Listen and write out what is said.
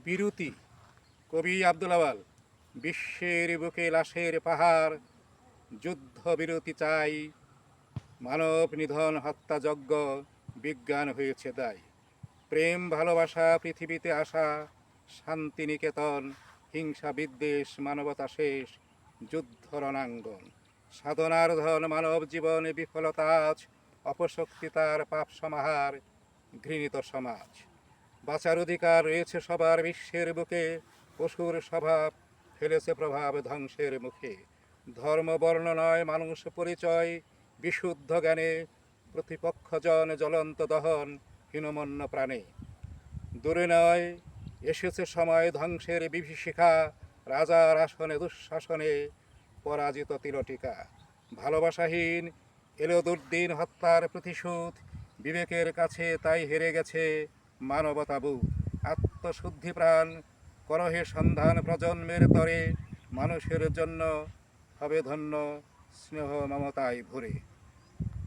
বিরতি। কবি আব্দুল আওয়াল। বিশ্বের বুকে লাশের পাহাড়, যুদ্ধ বিরতি চাই, মানব নিধন হত্যাযজ্ঞ, বিজ্ঞান হয়েছে দায়। প্রেম ভালোবাসা পৃথিবীতে আসা, শান্তি নিকেতন, হিংসা বিদ্বেষ মানবতা শেষ, যুদ্ধ রণাঙ্গন। সাধনার ধন মানব জীবনে বিফলতা আজ, অপশক্তি তার পাপ সমাহার, ঘৃণিত সমাজ। বাঁচার অধিকার রয়েছে সবার বিশ্বের বুকে, পশুর স্বভাব ফেলেছে প্রভাব ধ্বংসের মুখে। ধর্ম বর্ণ নয় মানুষ পরিচয়, বিশুদ্ধ জ্ঞানে প্রতিপক্ষজন জ্বলন্ত দহন, হীনমন্য প্রাণে। দূরে নয় এসেছে সময় ধ্বংসের বিভীষিকা, রাজার আসনে দুঃশাসনে পরাজিত তিলটিকা। ভালোবাসাহীন এলো দুর্দিন হত্যার প্রতিশোধ, বিবেকের কাছে তাই হেরে গেছে মানবতাবোধ। আত্মশুদ্ধি প্রাণ করহে সন্ধান প্রজন্মের তরে, মানুষের জন্য হবে ধন্য স্নেহ মমতায় ভরে।